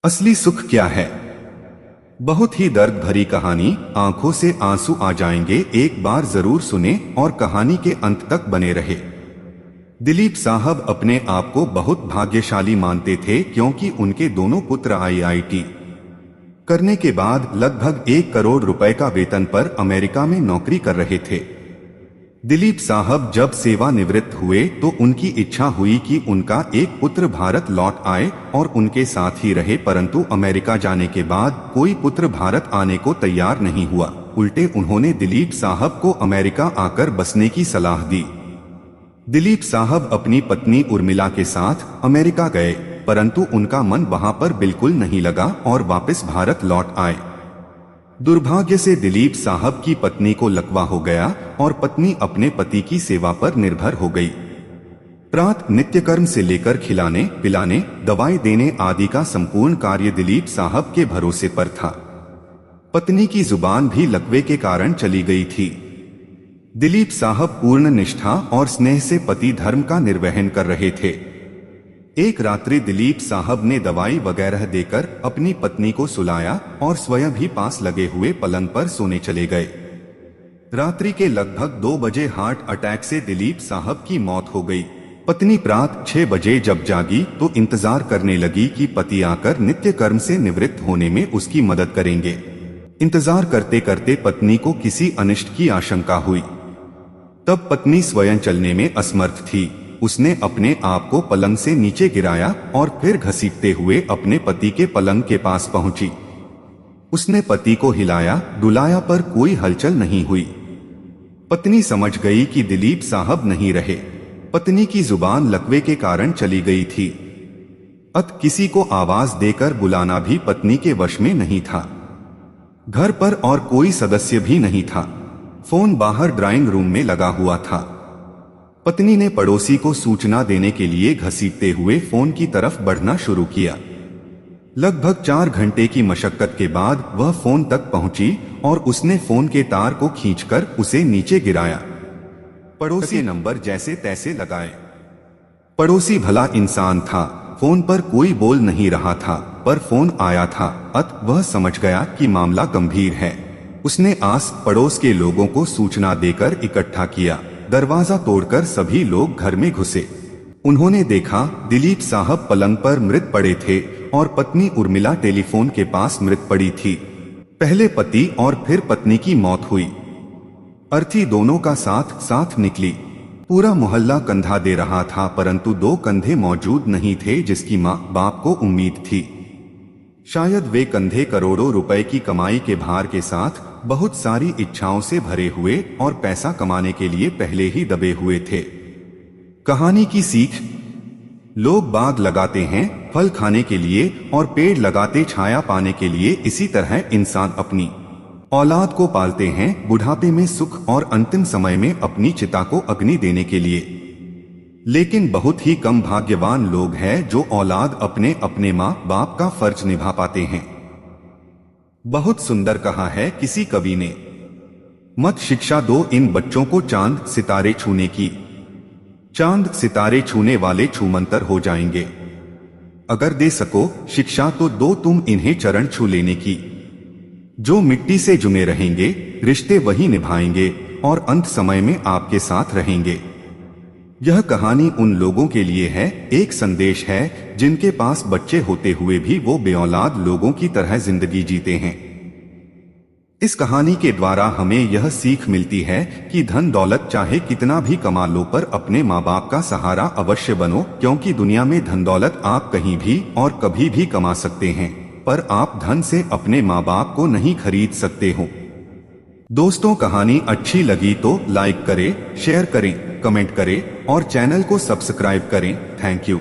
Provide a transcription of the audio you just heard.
असली सुख क्या है? बहुत ही दर्द भरी कहानी, आंखों से आंसू आ जाएंगे। एक बार जरूर सुने और कहानी के अंत तक बने रहे। दिलीप साहब अपने आप को बहुत भाग्यशाली मानते थे क्योंकि उनके दोनों पुत्र आईआईटी करने के बाद लगभग 1 करोड़ रुपए का वेतन पर अमेरिका में नौकरी कर रहे थे। दिलीप साहब जब सेवानिवृत्त हुए तो उनकी इच्छा हुई कि उनका एक पुत्र भारत लौट आए और उनके साथ ही रहे, परंतु अमेरिका जाने के बाद कोई पुत्र भारत आने को तैयार नहीं हुआ। उल्टे उन्होंने दिलीप साहब को अमेरिका आकर बसने की सलाह दी। दिलीप साहब अपनी पत्नी उर्मिला के साथ अमेरिका गए, परंतु उनका मन वहां पर बिल्कुल नहीं लगा और वापस भारत लौट आए। दुर्भाग्य से दिलीप साहब की पत्नी को लकवा हो गया और पत्नी अपने पति की सेवा पर निर्भर हो गई। प्रातः नित्यकर्म से लेकर खिलाने पिलाने, दवाई देने आदि का संपूर्ण कार्य दिलीप साहब के भरोसे पर था। पत्नी की जुबान भी लकवे के कारण चली गई थी। दिलीप साहब पूर्ण निष्ठा और स्नेह से पति धर्म का निर्वहन कर रहे थे। एक रात्रि दिलीप साहब ने दवाई वगैरह देकर अपनी पत्नी को सुलाया और स्वयं भी पास लगे हुए पलंग पर सोने चले गए। रात्रि के लगभग 2 बजे हार्ट अटैक से दिलीप साहब की मौत हो गई। पत्नी प्रातः 6 बजे जब जागी तो इंतजार करने लगी कि पति आकर नित्य कर्म से निवृत्त होने में उसकी मदद करेंगे। इंतजार करते करते पत्नी को किसी अनिष्ट की आशंका हुई। तब पत्नी स्वयं चलने में असमर्थ थी। उसने अपने आप को पलंग से नीचे गिराया और फिर घसीटते हुए अपने पति के पलंग के पास पहुंची। उसने पति को हिलाया डुलाया पर कोई हलचल नहीं हुई। पत्नी समझ गई कि दिलीप साहब नहीं रहे। पत्नी की जुबान लकवे के कारण चली गई थी। अत किसी को आवाज देकर बुलाना भी पत्नी के वश में नहीं था। घर पर और कोई सदस्य भी नहीं था। फोन बाहर ड्राइंग रूम में लगा हुआ था। पत्नी ने पड़ोसी को सूचना देने के लिए घसीटते हुए फोन की तरफ बढ़ना शुरू किया। लगभग 4 घंटे की मशक्कत के बाद वह फोन तक पहुंची और उसने फोन के तार को खींचकर उसे नीचे गिराया। पड़ोसी नंबर जैसे तैसे लगाए। पड़ोसी भला इंसान था। फोन पर कोई बोल नहीं रहा था, पर फोन आया था। अत वह समझ गया कि मामला गंभीर है। उसने आस पड़ोस के लोगों को सूचना देकर इकट्ठा किया। दरवाजा तोड़कर सभी लोग घर में घुसे। उन्होंने देखा दिलीप साहब पलंग पर मृत पड़े थे और पत्नी उर्मिला टेलीफोन के पास मृत पड़ी थी। पहले पति और फिर पत्नी की मौत हुई। अर्थी दोनों का साथ साथ निकली। पूरा मोहल्ला कंधा दे रहा था, परंतु 2 कंधे मौजूद नहीं थे जिसकी माँ बाप को उम्मीद थी। शायद वे कंधे करोड़ों रुपए की कमाई के भार के साथ बहुत सारी इच्छाओं से भरे हुए और पैसा कमाने के लिए पहले ही दबे हुए थे। कहानी की सीख: लोग बाग लगाते हैं फल खाने के लिए और पेड़ लगाते छाया पाने के लिए। इसी तरह इंसान अपनी औलाद को पालते हैं बुढ़ापे में सुख और अंतिम समय में अपनी चिता को अग्नि देने के लिए। लेकिन बहुत ही कम भाग्यवान लोग हैं जो औलाद अपने अपने माँ बाप का फर्ज निभा पाते हैं। बहुत सुंदर कहा है किसी कवि ने, मत शिक्षा दो इन बच्चों को चांद सितारे छूने की। चांद सितारे छूने वाले छूमंतर हो जाएंगे। अगर दे सको शिक्षा तो दो तुम इन्हें चरण छू लेने की। जो मिट्टी से जुड़े रहेंगे रिश्ते वही निभाएंगे और अंत समय में आपके साथ रहेंगे। यह कहानी उन लोगों के लिए है, एक संदेश है जिनके पास बच्चे होते हुए भी वो बेऔलाद लोगों की तरह जिंदगी जीते हैं। इस कहानी के द्वारा हमें यह सीख मिलती है कि धन दौलत चाहे कितना भी कमा लो पर अपने माँ बाप का सहारा अवश्य बनो, क्योंकि दुनिया में धन दौलत आप कहीं भी और कभी भी कमा सकते हैं, पर आप धन से अपने माँ बाप को नहीं खरीद सकते हो। दोस्तों, कहानी अच्छी लगी तो लाइक करें, शेयर करें, कमेंट करें और चैनल को सब्सक्राइब करें। Thank you.